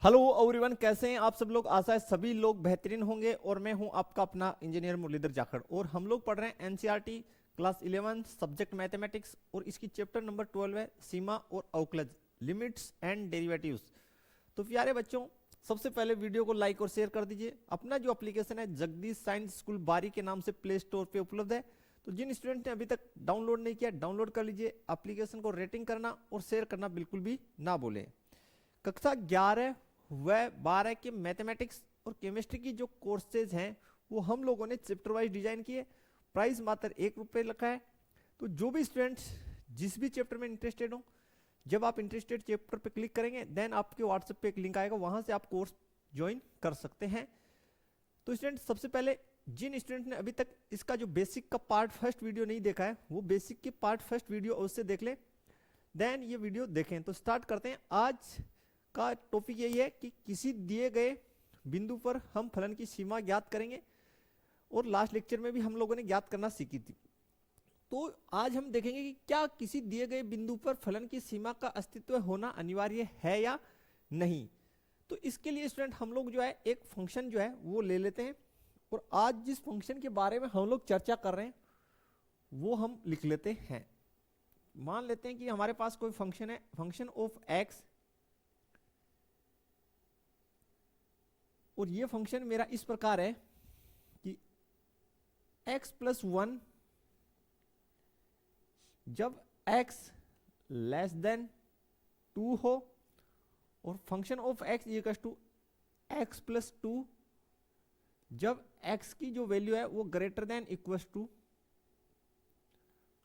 Hello everyone, कैसे हैं आप सब लोग। आशा है सभी लोग बेहतरीन होंगे और मैं हूं आपका अपना इंजीनियर मुरलीधर जाखड़ और हम लोग पढ़ रहे हैं एनसीईआरटी क्लास 11 सब्जेक्ट मैथमेटिक्स और इसकी चैप्टर नंबर 12 है सीमा और अवकलज, लिमिट्स एंड डेरिवेटिव्स। तो प्यारे बच्चों, सबसे पहले वीडियो को लाइक और शेयर कर दीजिए। अपना जो एप्लीकेशन है जगदीश साइंस स्कूल बारी के नाम से प्ले स्टोर पे उपलब्ध है, तो जिन स्टूडेंट ने अभी तक डाउनलोड नहीं किया डाउनलोड कर लीजिए। एप्लीकेशन को रेटिंग करना और शेयर करना बिल्कुल भी ना भूलें। कक्षा 11 व 12 के मैथमेटिक्स और केमिस्ट्री की जो कोर्सेज हैं वो हम लोगों ने चैप्टर वाइज डिजाइन किए। प्राइस मात्र ₹1 रखा है। तो जो भी स्टूडेंट्स जिस भी चैप्टर में इंटरेस्टेड हो, जब आप इंटरेस्टेड चैप्टर पे क्लिक करेंगे देन आपके व्हाट्सएप पे एक लिंक आएगा, वहां से आप कोर्स ज्वाइन कर सकते हैं। तो स्टूडेंट, सबसे पहले जिन स्टूडेंट ने अभी तक इसका जो बेसिक का पार्ट फर्स्ट वीडियो नहीं देखा है वो बेसिक के पार्ट फर्स्ट वीडियो उससे देख ले, देन ये वीडियो देखें। तो स्टार्ट करते हैं। आज का टॉपिक यही है कि किसी दिए गए बिंदु पर हम फलन की सीमा ज्ञात करेंगे और लास्ट लेक्चर में भी हम लोगों ने ज्ञात करना सीखी थी। तो आज हम देखेंगे कि क्या किसी दिए गए बिंदु पर फलन की सीमा का अस्तित्व होना अनिवार्य है या नहीं। तो इसके लिए स्टूडेंट हम लोग जो है एक फंक्शन जो है वो ले लेते हैं और आज जिस फंक्शन के बारे में हम लोग चर्चा कर रहे हैं वो हम लिख लेते हैं। मान लेते हैं कि हमारे पास कोई फंक्शन है, फंक्शन ऑफ एक्स, और ये फंक्शन मेरा इस प्रकार है कि x+1 जब x लेस देन 2 हो और function of x equal to x+2 जब x की जो वैल्यू है वो ग्रेटर देन इक्वल टू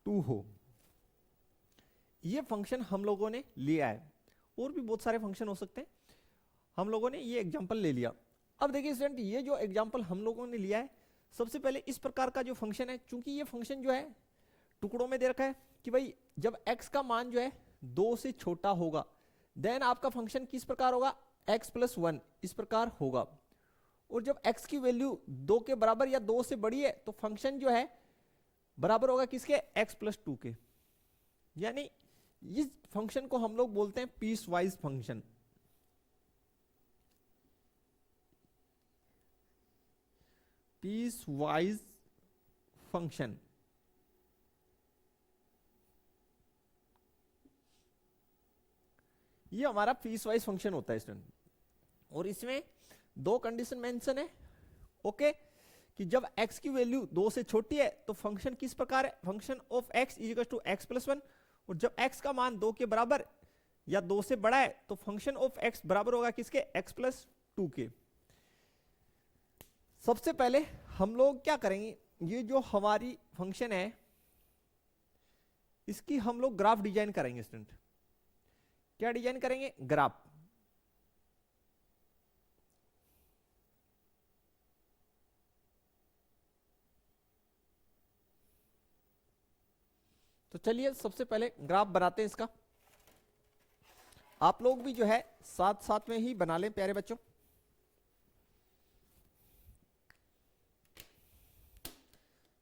2 हो। ये फंक्शन हम लोगों ने लिया है, और भी बहुत सारे फंक्शन हो सकते हैं, हम लोगों ने ये एग्जांपल ले लिया। अब देखिए स्टूडेंट, ये जो एग्जांपल हम लोगों ने लिया है, सबसे पहले इस प्रकार का जो फंक्शन है, चूंकि ये फंक्शन जो है टुकड़ों में दे रखा है कि भाई जब x का मान जो है 2 से छोटा होगा देन आपका फंक्शन किस प्रकार होगा, x+1 इस प्रकार होगा। और जब x की वैल्यू 2 के बराबर या 2 से बड़ी है तो फंक्शन जो है बराबर होगा किसके, x+2 के। यानी इस फंक्शन को हम लोग बोलते हैं piece wise function. Piece wise function ये हमारा पीस वाइज फंक्शन होता है स्टूडेंट, और इसमें दो कंडीशन मेंशन है। ओके, कि जब x की वैल्यू 2 से छोटी है तो फंक्शन किस प्रकार है, function of x equal to x+1, और जब x का मान 2 के बराबर या 2 से बड़ा है तो फंक्शन ऑफ x बराबर होगा किसके, x+2 के। सबसे पहले हम लोग क्या करेंगे, ये जो हमारी फंक्शन है इसकी हम लोग ग्राफ डिजाइन करेंगे स्टूडेंट। क्या डिजाइन करेंगे, ग्राफ। तो चलिए सबसे पहले ग्राफ बनाते हैं इसका। आप लोग भी जो है साथ साथ में ही बना लें प्यारे बच्चों।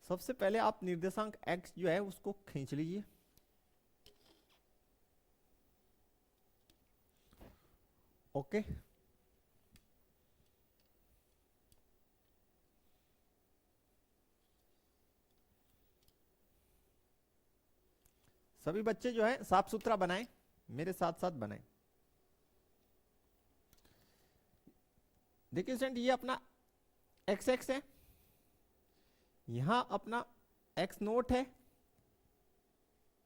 सबसे पहले आप निर्देशांक x जो है उसको खींच लीजिए। ओके, सभी बच्चे जो है साफ सुथरा बनाएं, मेरे साथ साथ बनाएं। देखिए स्टूडेंट, ये अपना x है, यहां अपना x0 है,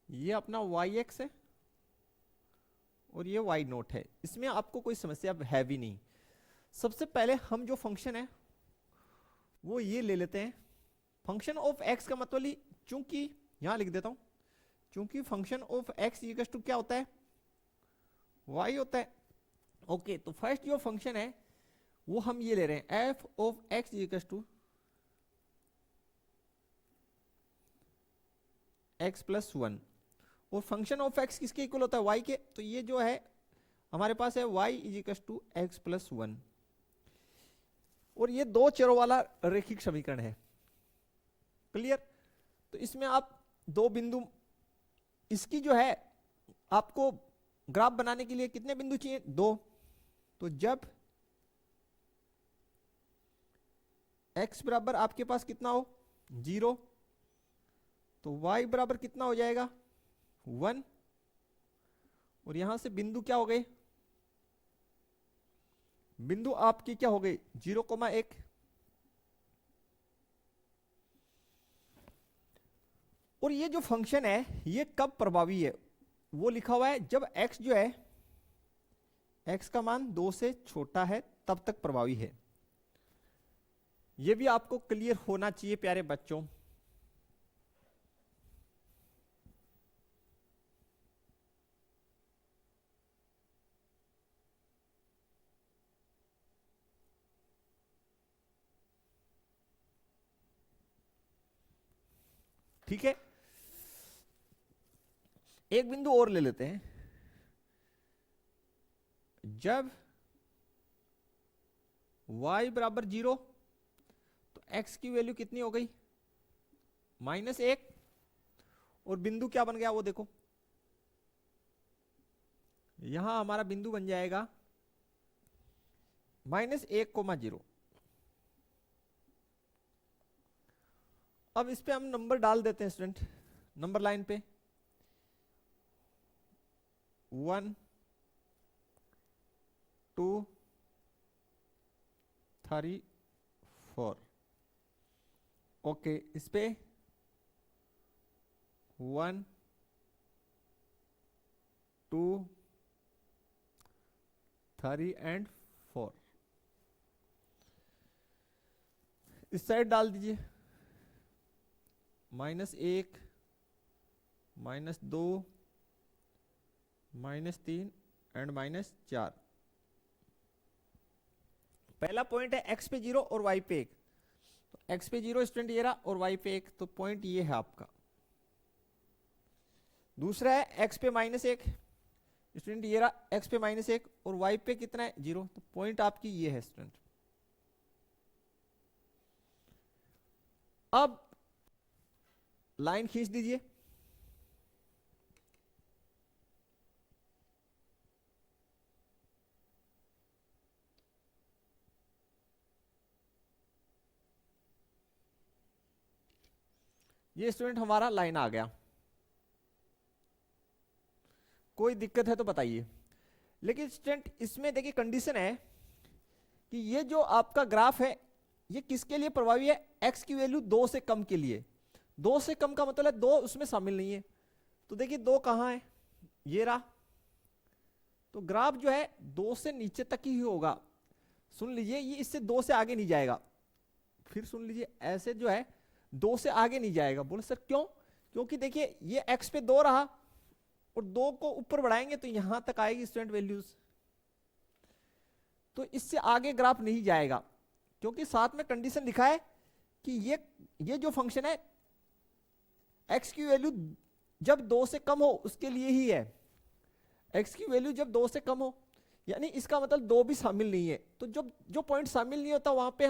ये अपना yx है और ये y0 है। इसमें आपको कोई समस्या है भी नहीं। सबसे पहले हम जो फंक्शन है वो ये ले लेते हैं, फंक्शन ऑफ x का मतलब, चूंकि यहां लिख देता हूं, चूंकि function of x equal to क्या होता है, y होता है। ओके, तो फर्स्ट जो फंक्शन है वो हम ये ले रहे हैं, f of x equal to x+1, और फंक्शन ऑफ x किसके इक्वल होता है, y के। तो ये जो है हमारे पास है y इक्वल टू x+1, और ये दो चरों वाला रैखिक समीकरण है। क्लियर। तो इसमें आप दो बिंदु, इसकी जो है आपको ग्राफ बनाने के लिए कितने बिंदु चाहिए, 2। तो जब x बराबर आपके पास कितना हो 0, तो y बराबर कितना हो जाएगा 1, और यहां से बिंदु क्या हो गए, बिंदु आपकी क्या हो गई 0,1। और ये जो फंक्शन है ये कब प्रभावी है, वो लिखा हुआ है जब x जो है, x का मान 2 से छोटा है तब तक प्रभावी है। ये भी आपको क्लियर होना चाहिए प्यारे बच्चों। ठीक है, एक बिंदु और ले लेते हैं। जब y बराबर 0, तो x की वैल्यू कितनी हो गई -1, और बिंदु क्या बन गया वो देखो, यहां हमारा बिंदु बन जाएगा -1,0। अब इस पे हम नंबर डाल देते हैं स्टूडेंट, नंबर लाइन पे 1 2 3 4। ओके, इस पे 1 2 3 एंड 4। इस साइड डाल दीजिए -1 -2 -3 एंड -4। पहला पॉइंट है x पे 0 और y पे 1, तो x पे 0 स्टूडेंट ये रहा और y पे 1, तो पॉइंट ये है आपका। दूसरा है x पे -1, स्टूडेंट ये रहा x पे -1 और y पे कितना है 0, तो पॉइंट आपकी ये है स्टूडेंट। अब लाइन खींच दीजिए, ये स्टूडेंट हमारा लाइन आ गया। कोई दिक्कत है तो बताइए। लेकिन स्टूडेंट इसमें देखिए कंडीशन है कि ये जो आपका ग्राफ है ये किसके लिए प्रभावी है, x की वैल्यू 2 से कम के लिए। 2 से कम का मतलब है 2 उसमें शामिल नहीं है। तो देखिए 2 कहां है, ये रहा, तो ग्राफ जो है 2 से नीचे तक ही होगा। सुन लीजिए, ये इससे 2 से आगे नहीं जाएगा। फिर सुन लीजिए, ऐसे जो है 2 से आगे नहीं जाएगा। बोले सर क्यों, क्योंकि देखिए ये x पे 2 रहा और 2 को ऊपर बढ़ाएंगे तो यहां तक आएगी स्टूडेंट वैल्यूज, तो इससे आगे ग्राफ नहीं जाएगा। क्योंकि साथ में कंडीशन लिखा है कि ये जो फंक्शन है x की वैल्यू जब 2 से कम हो उसके लिए ही है। x की वैल्यू जब 2 से कम हो, यानी इसका मतलब 2 भी शामिल नहीं है। तो जो पॉइंट शामिल नहीं होता वहां पे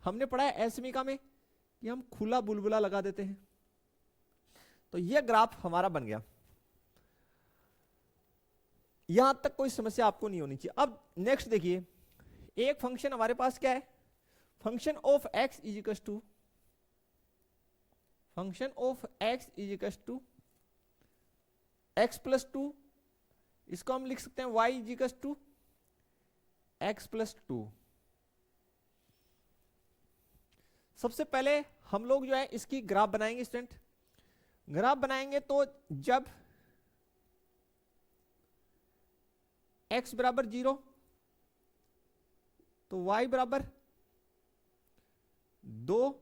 हमने पढ़ा है एसमीका में कि हम खुला बुलबुला लगा देते हैं। तो यह ग्राफ हमारा बन गया। यहां तक कोई समस्या आपको नहीं होनी चाहिए। अब नेक्स्ट देखिए, एक फंक्शन हमारे पास क्या है, function of x is equal to x plus 2, इसको हम लिख सकते हैं y is equal to x plus 2। सबसे पहले हम लोग जो है इसकी ग्राफ बनाएंगे स्टूडेंट। ग्राफ बनाएंगे तो जब x बराबर 0 तो y बराबर 2,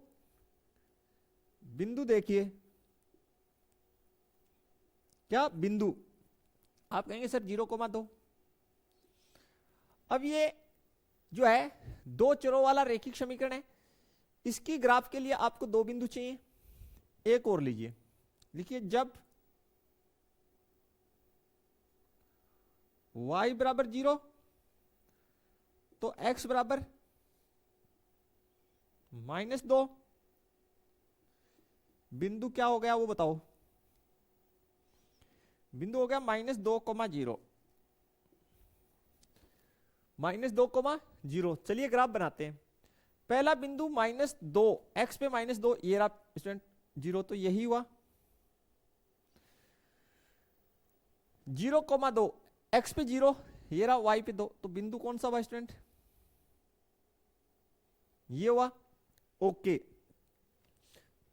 बिंदु देखिए, क्या बिंदु, आप कहेंगे सर 0,2। अब ये जो है 2 चरों वाला रेखिक समीकरण है, इसकी ग्राफ के लिए आपको 2 बिंदु चाहिए। एक और लीजिए, लिखिए जब y बराबर 0 तो x बराबर -2, बिंदु क्या हो गया वो बताओ, बिंदु हो गया -2,0। -2, 0। चलिए ग्राफ बनाते हैं। पहला बिंदु -2, एक्स पे -2, ये रहा स्टूडेंट 0, तो यही हुआ। 0,2, एक्स पे 0, ये रहा वाई पे 2, तो बिंदु कौन सा हुआ स्टूडेंट? ये हुआ। ओके,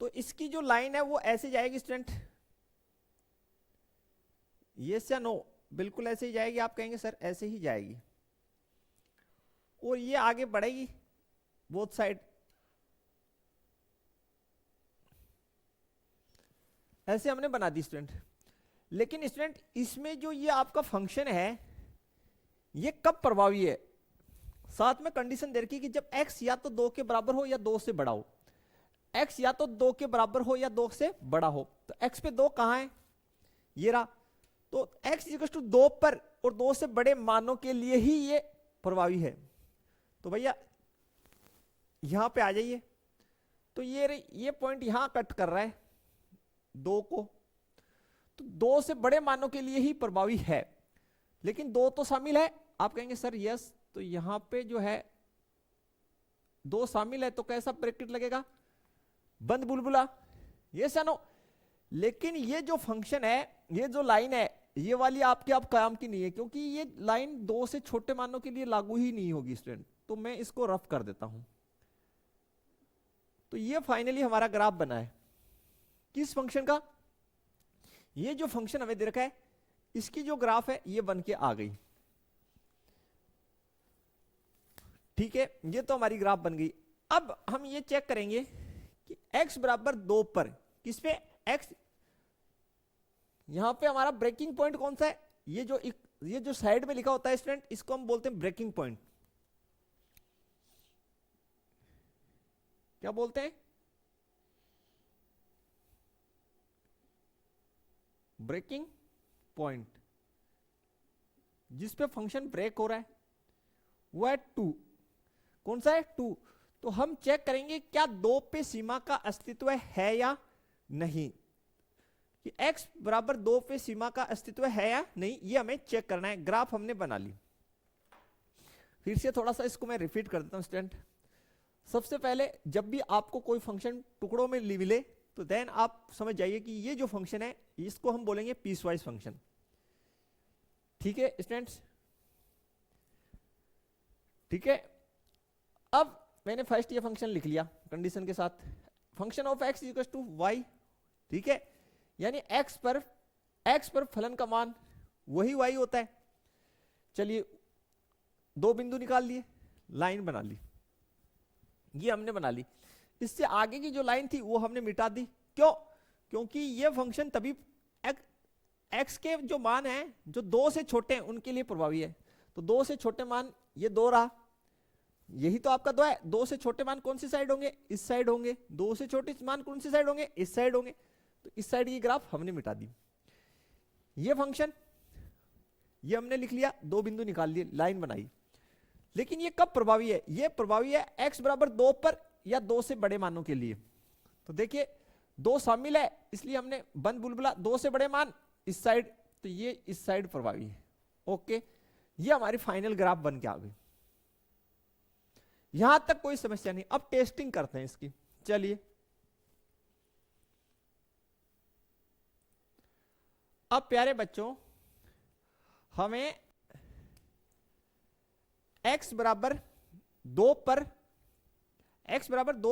तो इसकी जो लाइन है वो ऐसे जाएगी स्टूडेंट, यस या नो? बिल्कुल ऐसे ही जाएगी। आप कहेंगे सर ऐसे ही जाएगी, और ये आगे बढ़ेगी बोथ साइड, ऐसे हमने बना दी स्टूडेंट। लेकिन स्टूडेंट इसमें जो ये आपका फंक्शन है ये कब प्रभावी है? साथ में कंडीशन दे रखी कि जब x या तो 2 के बराबर हो या 2 से बड़ा हो। x या तो 2 के बराबर हो या 2 से बड़ा हो। तो x पे 2 कहां है? ये रहा। तो x = 2 पर और 2 से बड़े मानों के लिए ही ये प्रभावी है। तो भैया यहां पे आ जाइए, तो ये पॉइंट यहां कट कर रहा है 2 को, तो 2 से बड़े मानों के लिए ही प्रभावी है। लेकिन 2 तो शामिल है। आप कहेंगे सर यस, तो यहां पे जो है 2 शामिल है, तो कैसा ब्रैकेट लगेगा? बंद बुलबुला, ये नो। लेकिन ये जो फंक्शन है, ये जो लाइन है, ये वाली आपके आप काम की नहीं है, क्योंकि ये लाइन 2 से छोटे मानों के लिए लागू ही नहीं होगी स्टूडेंट। तो मैं इसको रफ कर देता हूं। तो ये फाइनली हमारा ग्राफ बना है किस फंक्शन का? ये जो फंक्शन हमें दे रखा है इसकी जो ग्राफ है ये बन के आ गई। ठीक है, ये तो हमारी ग्राफ बन गई। अब हम ये चेक करेंगे कि x बराबर 2 पर, किस पे? x। यहां पे हमारा ब्रेकिंग पॉइंट कौन सा है? ये जो साइड में लिखा होता है स्टूडेंट, इसको हम बोलते हैं ब्रेकिंग पॉइंट। क्या बोलते हैं? Breaking point. जिस पे फंक्शन ब्रेक हो रहा है वो है 2। कौन सा है? 2। तो हम चेक करेंगे क्या 2 पे सीमा का अस्तित्व है या नहीं, कि x बराबर 2 पे सीमा का अस्तित्व है या नहीं, ये हमें चेक करना है। ग्राफ हमने बना ली। फिर से थोड़ा सा इसको मैं रिपीट कर देता हूं स्टूडेंट। सबसे पहले जब भी आपको कोई फंक्शन टुकड़ों में मिले तो देन आप समझ जाइए कि ये जो फंक्शन है इसको हम बोलेंगे पीसवाइज फंक्शन। ठीक है स्टूडेंट्स? ठीक है, अब मैंने फर्स्ट ये फंक्शन लिख लिया कंडीशन के साथ, फंक्शन ऑफ x = y। ठीक है, यानी x पर फलन का मान वही y होता है। चलिए 2 बिंदु निकाल लिए, लाइन बना ली, ये हमने बना ली। इससे आगे की जो लाइन थी वो हमने मिटा दी। क्यों? क्योंकि ये फंक्शन तभी x के जो मान है जो 2 से छोटे हैं उनके लिए प्रभावी है। तो 2 से छोटे मान ये 2 रहा, यही तो आपका 2 है। 2 से छोटे मान कौन सी साइड होंगे? इस साइड होंगे। 2 से छोटे मान कौन सी साइड होंगे? इस साइड होंगे। तो इस साइड की ग्राफ हमने मिटा दी। ये फंक्शन ये हमने लिख लिया, 2 बिंदु निकाल लिए, लाइन बनाई। लेकिन ये कब प्रभावी है? ये प्रभावी है x बराबर 2 पर या 2 से बड़े मानों के लिए। तो देखिए 2 शामिल है, इसलिए हमने बंद बुलबुला 2 से बड़े मान इस साइड, तो ये इस साइड प्रभावी है। ओके, ये हमारी फाइनल ग्राफ बन के आ गई। यहां तक कोई समस्या नहीं। अब टेस्टिंग करते हैं इसकी। चलिए अब प्यारे बच्चों, हमें x बराबर 2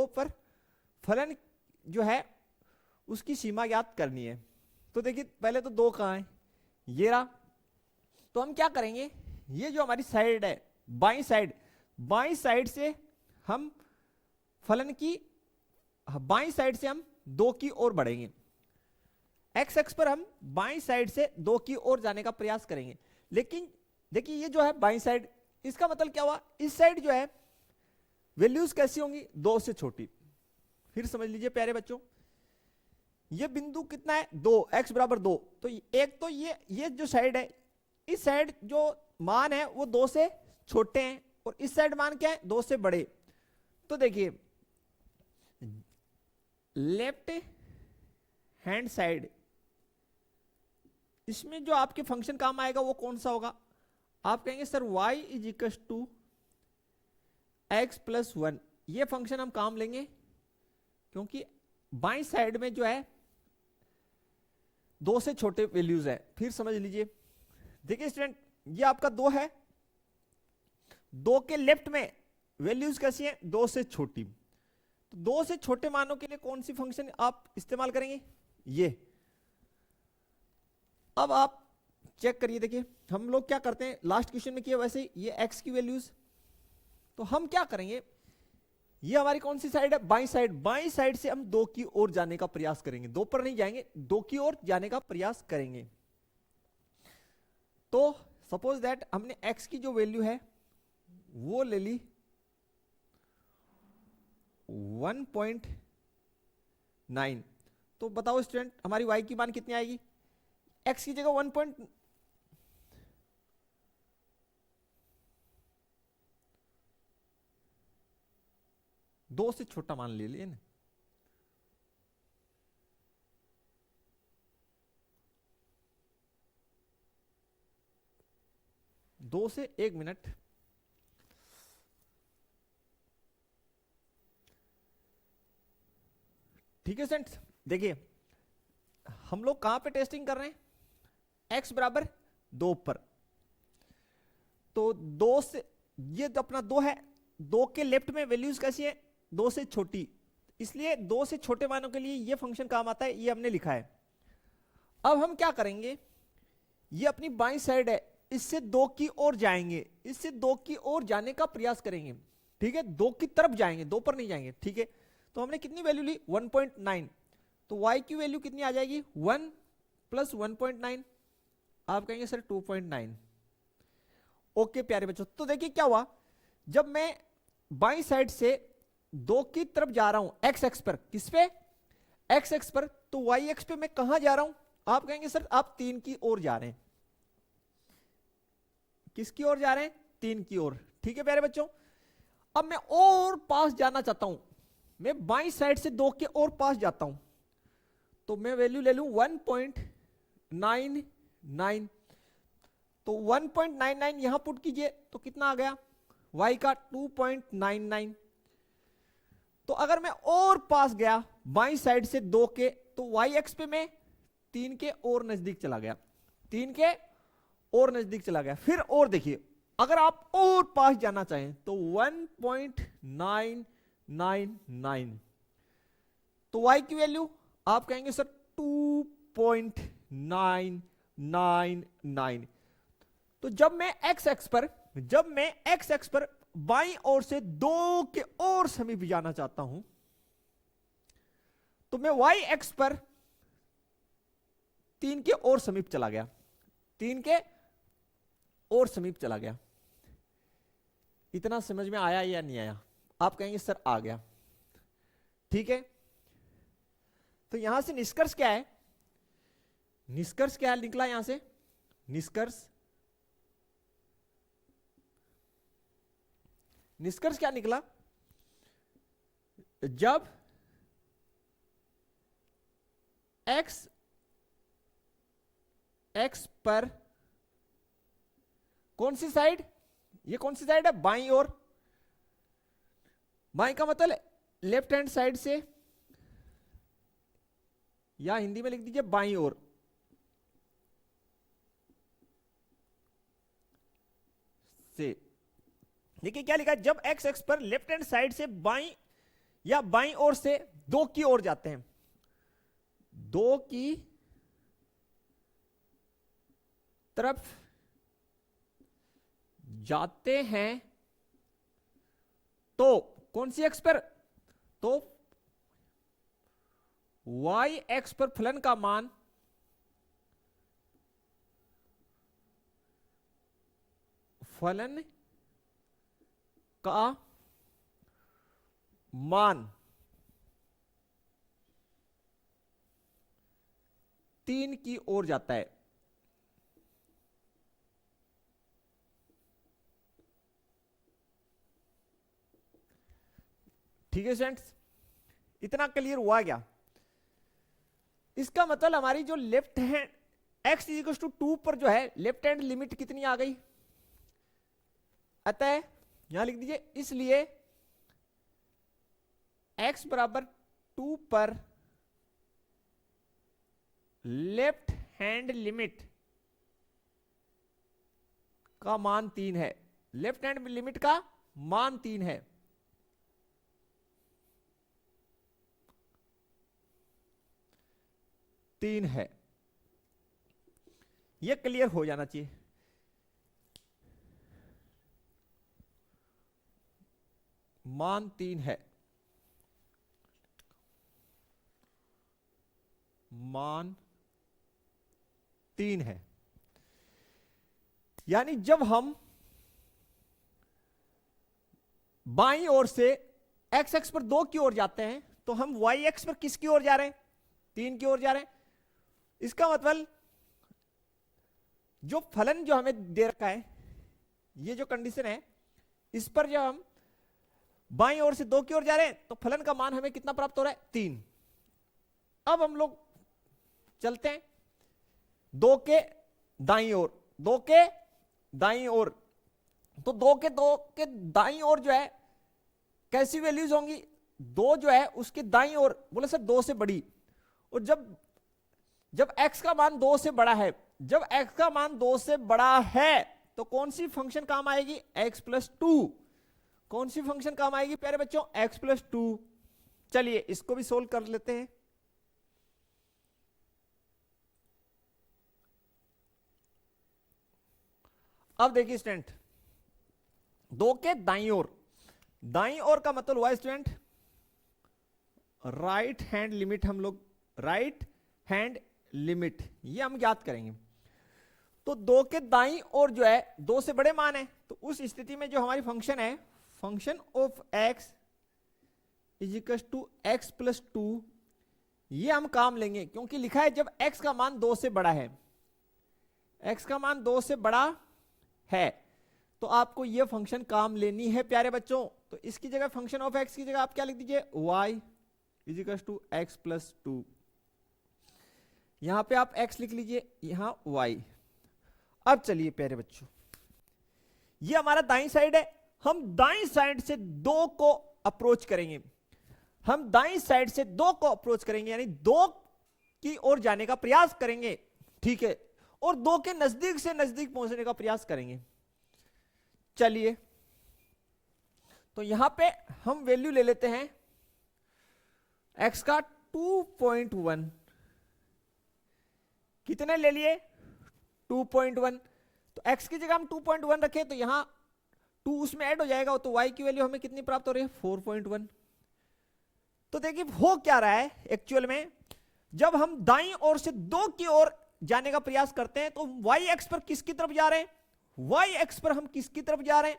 पर फलन जो है उसकी सीमा ज्ञात करनी है। तो देखिए पहले तो 2 कहां है? ये रहा। तो हम क्या करेंगे, ये जो हमारी साइड है बाई साइड से हम फलन की बाई साइड से हम 2 की ओर बढ़ेंगे। x एक्स पर हम बाई साइड से 2 की ओर जाने का प्रयास करेंगे। लेकिन देखिए ये जो है बाई साइड, इसका मतलब क्या हुआ? इस साइड जो है वैल्यूज कैसी होंगी? 2 से छोटी। फिर समझ लीजिए प्यारे बच्चों, ये बिंदु कितना है? 2, x बराबर 2। तो एक तो ये जो साइड है, इस साइड जो मान है वो 2 से छोटे हैं, और इस साइड मान क्या है? 2 से बड़े। तो देखिए लेफ्ट हैंड साइड, इसमें जो आपके फंक्शन काम आएगा वो कौन सा होगा? आप कहेंगे sir y is equal to x plus 1, ये फंक्शन हम काम लेंगे क्योंकि बाई साइड में जो है 2 से छोटे वैल्यूज है। फिर समझ लीजिए, देखिए स्टूडेंट, ये आपका 2 है, 2 के लेफ्ट में वैल्यूज कैसी है, 2 से छोटी। तो 2 से छोटे मानों के लिए कौन सी फंक्शन आप इस्तेमाल करेंगे, ये। अब आप चेक करिए, देखिए हम लोग क्या करते हैं, लास्ट क्वेश्चन में किया वैसे ही, ये x की वैल्यूज। तो हम क्या करेंगे, ये हमारी कौन सी साइड है, बाई साइड। बाई साइड से हम 2 की ओर जाने का प्रयास करेंगे, 2 पर नहीं जाएंगे, 2 की ओर जाने का प्रयास करेंगे। तो सपोज दैट हमने x की जो वैल्यू है वो ले ली 1.9। तो बताओ स्टूडेंट, हमारी y की मान कितनी आएगी, x की जगह 1.2 से छोटा मान ले लिए ना। दो से 1 मिनट, ठीक है स्टूडेंट्स। देखिए हम लोग कहां पे टेस्टिंग कर रहे हैं, x बराबर 2 पर। तो 2 से, ये तो अपना 2 है, 2 के लेफ्ट में वैल्यूज कैसी है, 2 से छोटी, इसलिए 2 से छोटे मानों के लिए ये फंक्शन काम आता है, ये हमने लिखा है। अब हम क्या करेंगे, ये अपनी बाईं साइड है, इससे 2 की ओर जाएंगे, इससे 2 की ओर जाने का प्रयास करेंगे, ठीक है, 2 की तरफ जाएंगे, 2 पर नहीं जाएंगे, ठीक है। तो हमने कितनी वैल्यू ली, 1.9। तो y की वैल्यू कितनी आ जाएगी, 1 प्लस 1.9, आप कहेंगे सर 2.9। ओके प्यारे बच्चों, तो देखिए क्या हुआ, जब मैं बाईं साइड से 2 की तरफ जा रहा हूं एक्स एक्स पर, किस पे, एक्स एक्स पर, तो वाई एक्स पे मैं कहां जा रहा हूं, आप कहेंगे सर आप 3 की ओर जा रहे हैं। किसकी ओर जा रहे हैं, 3 की ओर, ठीक है प्यारे बच्चों। अब मैं और पास जाना चाहता हूं, मैं बाईं साइड से 2 के और पास जाता हूं, तो मैं वैल्यू ले लूं 1.99। तो 1.99 यहां पुट कीजिए तो कितना आ गया, y का 2.99। तो अगर मैं और पास गया बाईं साइड से 2 के, तो y एक्स पे मैं 3 के और नजदीक चला गया, 3 के और नजदीक चला गया। फिर और देखिए, अगर आप और पास जाना चाहें तो 1.999, तो y की वैल्यू आप कहेंगे सर 2.999। तो जब मैं x एक्स पर बाईं ओर से 2 के और समीप जाना चाहता हूं, तो मैं y एक्स पर 3 के और समीप चला गया, 3 के और समीप चला गया। इतना समझ में आया या नहीं आया, आप कहेंगे सर आ गया, ठीक है। तो यहां से निष्कर्ष क्या है, निष्कर्ष क्या निकला यहां से, निष्कर्ष क्या निकला, जब x पर कौन सी साइड, ये कौन सी साइड है, बाईं ओर, बाईं का मतलब लेफ्ट हैंड साइड से, या हिंदी में लिख दीजिए बाईं ओर से। देखिए क्या लिखा है, जब x एक्स पर लेफ्ट हैंड साइड से बाईं या बाईं ओर से 2 की ओर जाते हैं, 2 की तरफ जाते हैं, तो कौन सी एक्स पर, तो y एक्स पर फलन का मान मान 3 की ओर जाता है। ठीक है स्टूडेंट्स, इतना क्लियर हुआ क्या, इसका मतलब हमारी जो left hand x equal to 2 पर जो है लेफ्ट हैंड लिमिट कितनी आ गई, अतः यहां लिख दीजिए इसलिए x बराबर 2 पर लेफ्ट हैंड लिमिट का मान 3 है। लेफ्ट हैंड लिमिट का मान 3 है। यह क्लियर हो जाना चाहिए। मान 3 है। मान 3 है। यानी जब हम बाईं ओर से एक्स एक्स पर 2 की ओर जाते हैं तो हम वाई एक्स पर किसकी ओर जा रहे हैं? 3 की ओर जा रहे हैं। इसका मतलब जो फलन जो हमें दे रखा है, ये जो कंडीशन है, इस पर जब हम बाईं ओर से 2 की ओर जा रहे हैं तो फलन का मान हमें कितना प्राप्त हो रहा है? 3। अब हम लोग चलते हैं 2 के दाईं ओर। 2 के दाईं ओर तो 2 के दाईं ओर जो है कैसी वैल्यूज होंगी? 2 जो है उसके दाईं ओर, बोले सर 2 से बड़ी। और जब x का मान 2 से बड़ा है, जब x का मान 2 से बड़ा है तो कौन सी फंक्शन काम आएगी? x plus 2। कौन सी फंक्शन काम आएगी प्यारे बच्चों? x plus 2। चलिए इसको भी सोल्व कर लेते हैं। अब देखिए स्टूडेंट, 2 के दाईं ओर, दाईं ओर का मतलब हुआ स्टूडेंट राइट हैंड लिमिट। हम लोग राइट हैंड लिमिट ये हम ज्ञात करेंगे। तो 2 के दाईं ओर जो है 2 से बड़े मान है, तो उस स्थिति में जो हमारी फंक्शन है, function of x is equal to x plus 2, ये हम काम लेंगे क्योंकि लिखा है जब x का मान 2 से बड़ा है, x का मान 2 से बड़ा है तो आपको ये फंक्शन काम लेनी है प्यारे बच्चों। तो इसकी जगह फंक्शन ऑफ x की जगह आप क्या लिख दीजिए? y is equal to x plus 2। यहां पे आप x लिख लीजिए, यहां y। अब चलिए प्यारे बच्चों, ये हमारा दाईं साइड है। हम दाईं साइड से 2 को अप्रोच करेंगे। हम दाईं साइड से 2 को अप्रोच करेंगे, यानी 2 की ओर जाने का प्रयास करेंगे, ठीक है, और 2 के नजदीक से नजदीक पहुंचने का प्रयास करेंगे। चलिए तो यहां पे हम वैल्यू ले लेते हैं x का 2.1। कितने ले लिए? 2.1। तो x की जगह हम 2.1 रखें तो यहां 2 उसमें ऐड हो जाएगा, तो y की वैल्यू हमें कितनी प्राप्त हो रही है? 4.1। तो देखिए हो क्या रहा है एक्चुअल में, जब हम दाईं ओर से 2 की ओर जाने का प्रयास करते हैं तो y एक्स पर किसकी तरफ जा रहे हैं? y एक्स पर हम किसकी तरफ जा रहे हैं?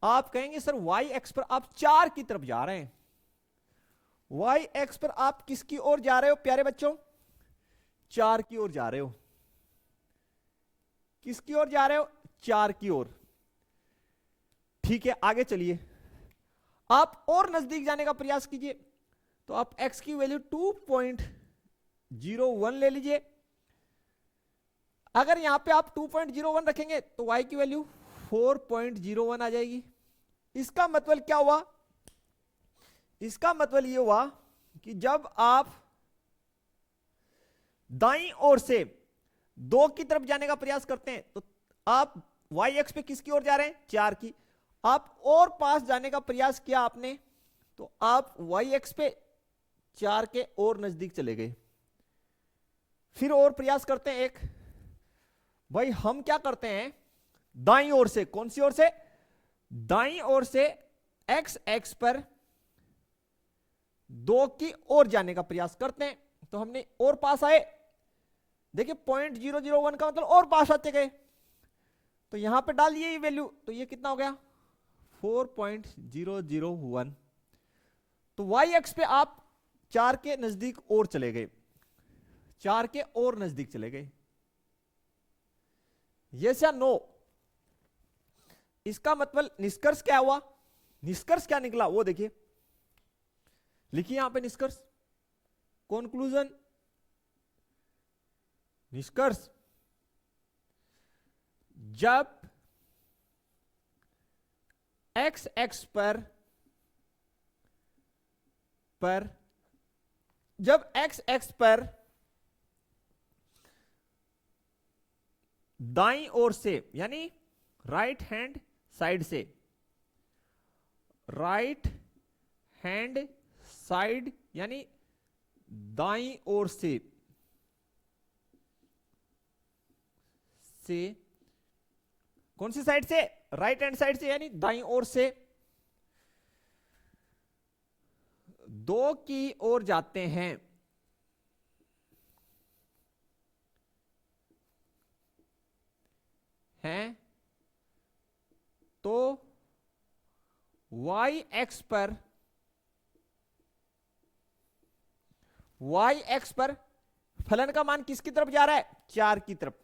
आप कहेंगे सर y एक्स पर आप 4 की तरफ जा रहे हैं। y एक्स पर आप किसकी ओर जा रहे हो प्यारे बच्चों? 4 की ओर जा रहे हो। किसकी ओर जा रहे हो? 4 की ओर। ठीक है, आगे चलिए, आप और नजदीक जाने का प्रयास कीजिए। तो आप x की वैल्यू 2.01 ले लीजिए। अगर यहां पे आप 2.01 रखेंगे तो y की वैल्यू 4.01 आ जाएगी। इसका मतलब क्या हुआ? इसका मतलब ये हुआ कि जब आप दाईं ओर से 2 की तरफ जाने का प्रयास करते हैं तो आप y एक्स पे किसकी ओर जा रहे हैं? 4 की। आप और पास जाने का प्रयास किया आपने तो आप y एक्स पे 4 के और नजदीक चले गए। फिर और प्रयास करते हैं एक, भाई हम क्या करते हैं, दाईं ओर से, कौन सी ओर से? दाईं ओर से x एक्स पर 2 की ओर जाने का प्रयास करते हैं। तो हमने और पास आए, देखिए 0.001 का मतलब और पास आते गए। तो यहां पे डाल दिए ये वैल्यू, तो ये कितना हो गया? 4.001। तो y एक्स पे आप 4 के नजदीक और चले गए, 4 के और नजदीक चले गए। यस या नो? इसका मतलब निष्कर्ष क्या हुआ? निष्कर्ष क्या निकला वो देखिए, लिखिए यहां पे निष्कर्ष, कंक्लूजन, निष्कर्ष। जब एक्स एक्स पर जब एक्स एक्स पर दाईं ओर से यानी राइट हैंड साइड से, राइट हैंड साइड यानी दाईं ओर से कौन सी साइड से? राइट हैंड साइड से यानी दाईं ओर से 2 की ओर जाते हैं, तो y एक्स पर फलन का मान किसकी तरफ जा रहा है? 4 की तरफ।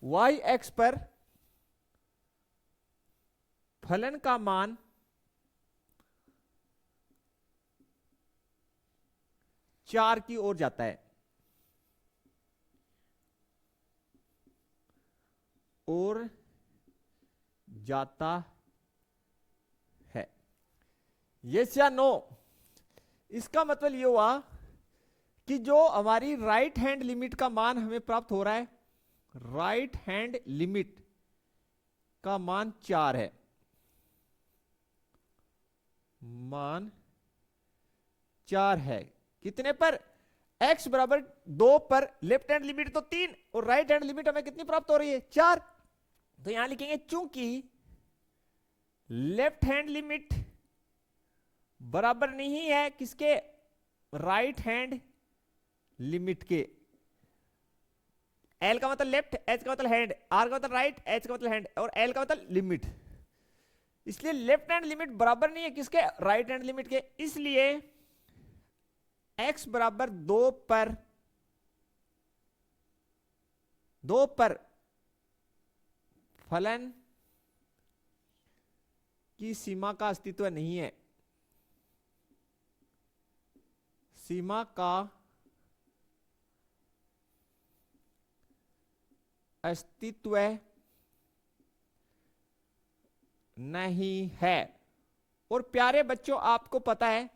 y एक्स पर फलन का मान 4 की ओर जाता है, और जाता है। यस या नो? इसका मतलब ये हुआ कि जो हमारी राइट हैंड लिमिट का मान हमें प्राप्त हो रहा है, राइट हैंड लिमिट का मान 4 है, मान 4 है। कितने पर? x बराबर 2 पर। लेफ्ट हैंड लिमिट तो 3 और राइट हैंड लिमिट हमें कितनी प्राप्त हो रही है? 4। तो यहां लिखेंगे चूंकि लेफ्ट हैंड लिमिट बराबर नहीं है किसके? राइट हैंड लिमिट के। L का मतलब लेफ्ट, H का मतलब हैंड, R का मतलब राइट, H का मतलब हैंड, और L का मतलब लिमिट। इसलिए लेफ्ट हैंड लिमिट बराबर नहीं है किसके? राइट हैंड लिमिट के। इसलिए x बराबर 2 पर फलन की सीमा का अस्तित्व नहीं है, सीमा का अस्तित्व नहीं है। और प्यारे बच्चों, आपको पता है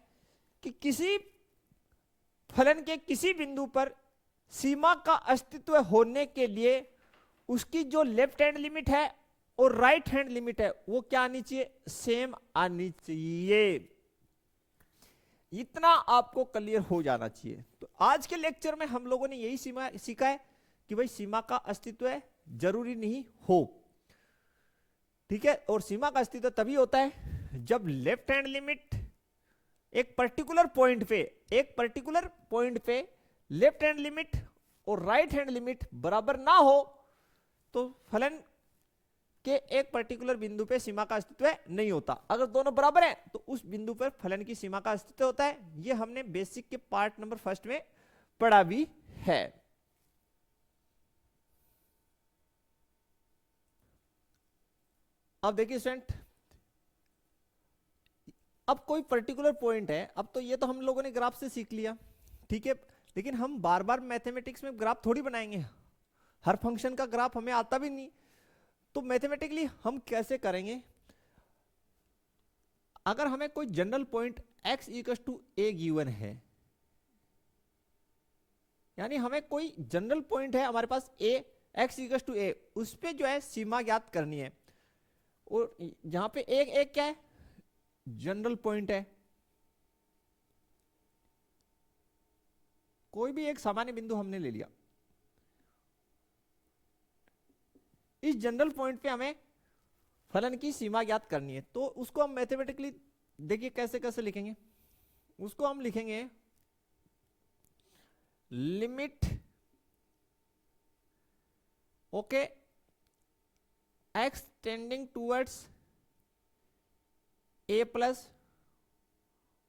कि किसी फलन के किसी बिंदु पर सीमा का अस्तित्व होने के लिए उसकी जो लेफ्ट हैंड लिमिट है और राइट हैंड लिमिट है वो क्या आनी चाहिए? सेम आनी चाहिए। इतना आपको क्लियर हो जाना चाहिए। तो आज के लेक्चर में हम लोगों ने यही सीखा है कि भाई सीमा का अस्तित्व जरूरी नहीं हो, ठीक है। और सीमा का अस्तित्व तभी होता है जब लेफ्ट हैंड लिमिट एक पर्टिकुलर पॉइंट पे लेफ्ट हैंड लिमिट और राइट हैंड लिमिट बराबर ना हो, तो फलन के एक पर्टिकुलर बिंदु पे सीमा का अस्तित्व नहीं होता। अगर दोनों बराबर हैं तो उस बिंदु पर फलन की सीमा का अस्तित्व होता है। यह हमने बेसिक के पार्ट नंबर 1 में पढ़ा भी है। अब देखिए स्टूडेंट, अब कोई पर्टिकुलर पॉइंट है। अब तो ये तो हम लोगों ने ग्राफ से सीख लिया, ठीक है, लेकिन हम बार बार मैथमेटिक्स में ग्राफ थोड़ी बनाएंगे। हर फंक्शन का ग्राफ हमें आता भी नहीं, तो मैथमेटिकली हम कैसे करेंगे? अगर हमें कोई general point x equals to a given है, यानी हमें कोई जनरल पॉइंट है हमारे पास a, x equals to a, उस पे जो है सीमा ज्ञात करनी है। और जहां पे एक क्या है? जनरल पॉइंट है। कोई भी एक सामान्य बिंदु हमने ले लिया, इस जनरल पॉइंट पे हमें फलन की सीमा ज्ञात करनी है। तो उसको हम मैथमेटिकली देखिए कैसे कैसे लिखेंगे। उसको हम लिखेंगे limit okay x tending towards a plus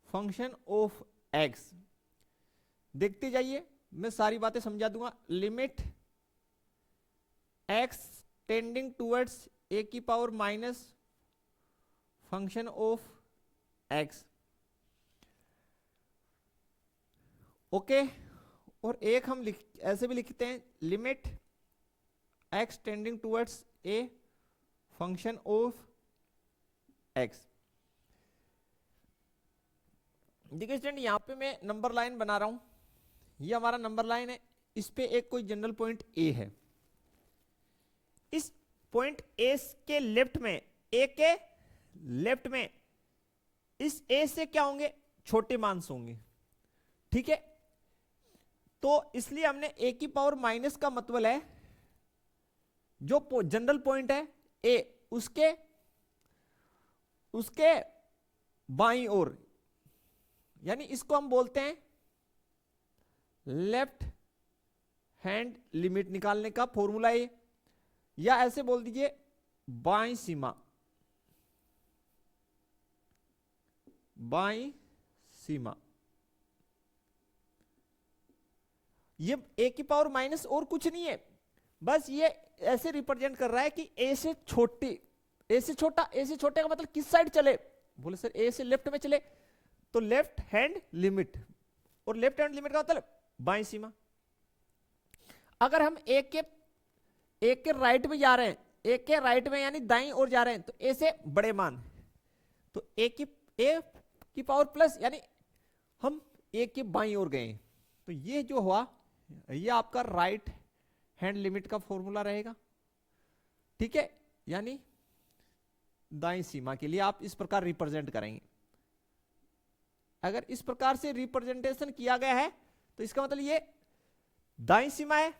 function of x। देखते जाइए, मैं सारी बातें समझा दूंगा। Limit x tending towards a की power minus function of x, okay. और एक हम ऐसे भी लिखते हैं limit x tending towards a function of x. देखिए स्टूडेंट, यहां पे मैं नंबर लाइन बना रहा हूं, ये हमारा नंबर लाइन है, इस पे एक कोई जनरल पॉइंट ए है, इस पॉइंट ए के लेफ्ट में, ए के लेफ्ट में इस ए से क्या होंगे, छोटे मान होंगे, ठीक है। तो इसलिए हमने ए की पावर माइनस का मतलब है जो जनरल पॉइंट है ए, उसके बाईं ओर, यानी इसको हम बोलते हैं लेफ्ट हैंड लिमिट निकालने का फॉर्मूला है, या ऐसे बोल दीजिए बाईं सीमा, बाईं सीमा। ये ए की पावर माइनस और कुछ नहीं है, बस ये ऐसे रिप्रेजेंट कर रहा है कि ए से छोटे, ए से छोटा, ए से छोटे का मतलब किस साइड चले, बोले सर ए से लेफ्ट में चले तो लेफ्ट हैंड लिमिट, और लेफ्ट हैंड लिमिट का मतलब बाईं सीमा। अगर हम ए के राइट में जा रहे हैं, ए के राइट में यानी दाईं ओर जा रहे हैं, तो ए से बड़े मान, तो ए की पावर प्लस, यानी हम ए के बाईं ओर गए, तो ये जो हुआ ये आपका राइट हैंड लिमिट का फॉर्मूला रहेगा, ठीक है। यानी दाईं सीमा के लिए आप इस प्रकार रिप्रेजेंट करेंगे। अगर इस प्रकार से रिप्रेजेंटेशन किया गया है तो इसका मतलब ये दाईं सीमा है,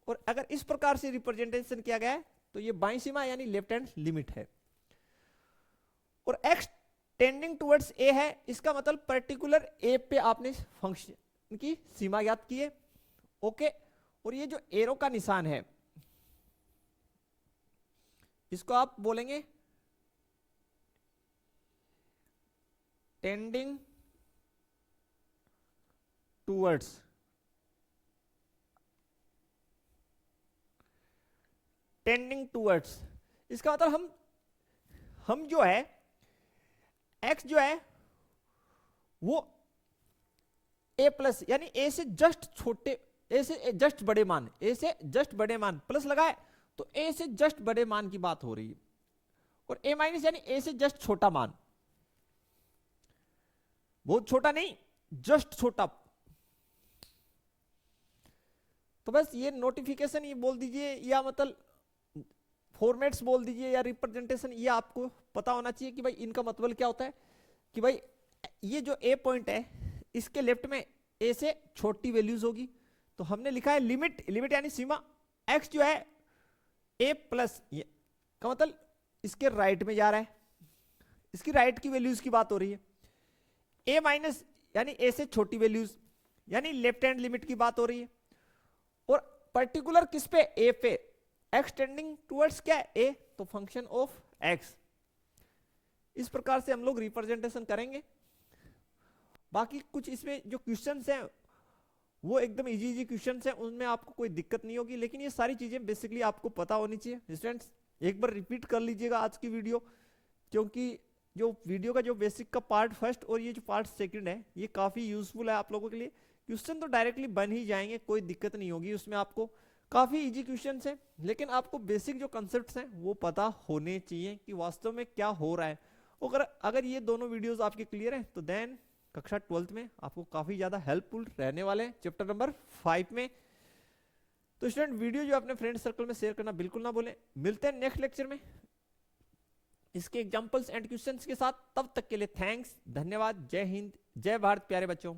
और अगर इस प्रकार से रिप्रेजेंटेशन किया गया है तो ये बाईं सीमा यानी लेफ्ट हैंड लिमिट है। और x टेंडिंग टुवर्ड्स a है, इसका मतलब पर्टिकुलर a पे आपने फंक्शन की सीमा ज्ञात की है, ओके। और ये जो एरो का निशान है इसको आप बोलेंगे टेंडिंग टुवर्ड्स, टेंडिंग टुवर्ड्स, इसका मतलब हम जो है x जो है वो a प्लस, यानी a से जस्ट छोटे, a से जस्ट बड़े मान, a से जस्ट बड़े मान प्लस लगाए तो a से जस्ट बड़े मान की बात हो रही है, और a माइनस यानी a से जस्ट छोटा मान, बहुत छोटा नहीं, जस्ट छोटा। तो बस ये नोटिफिकेशन ये बोल दीजिए, या मतलब फॉर्मेट्स बोल दीजिए, या रिप्रेजेंटेशन, ये आपको पता होना चाहिए कि भाई इनका मतलब क्या होता है। कि भाई ये जो ए पॉइंट है इसके लेफ्ट में ए से छोटी वैल्यूज होगी, तो हमने लिखा है लिमिट, लिमिट यानी सीमा, एक्स जो है ए प्लस का मतलब इसके राइट में जा रहा है, इसकी राइट की वैल्यूज की बात हो रही है, ए माइनस यानी ए से छोटी वैल्यूज यानी लेफ्ट हैंड लिमिट की बात हो रही है, और पर्टिकुलर किस पे, ए पे, एक्स टेंडिंग टुवर्ड्स क्या है, ए, तो फंक्शन ऑफ एक्स। इस प्रकार से हम लोग रिप्रेजेंटेशन करेंगे। बाकी कुछ इसमें जो क्वेश्चंस हैं वो एकदम इजी क्वेश्चंस हैं, उनमें आपको कोई दिक्कत नहीं होगी, लेकिन ये सारी चीजें बेसिकली आपको पता होनी चाहिए। स्टूडेंट्स एक बार रिपीट कर लीजिएगा आज की वीडियो, क्योंकि जो वीडियो का जो बेसिक का पार्ट फर्स्ट और ये जो पार्ट सेकंड है ये काफी यूजफुल है आप लोगों के लिए। क्वेश्चन तो डायरेक्टली बन ही जाएंगे, कोई दिक्कत नहीं होगी उसमें, आपको काफी इजी क्वेश्चंस हैं, लेकिन आपको बेसिक जो कंसेप्ट्स हैं वो पता होने चाहिए कि वास्तव में क्या हो रहा है। अगर ये दोनों वीडियोस आपके क्लियर हैं तो देन कक्षा 12th में आपको काफी ज्यादा हेल्पफुल रहने वाले हैं चैप्टर नंबर 5 में। तो स्टूडेंट वीडियो जो अपने फ्रेंड सर्कल में शेयर करना बिल्कुल ना भूलें। मिलते हैं नेक्स्ट लेक्चर में इसके एग्जांपल्स एंड क्वेश्चंस के साथ, तब तक के लिए थैंक्स, धन्यवाद, जय हिंद, जय भारत प्यारे बच्चों।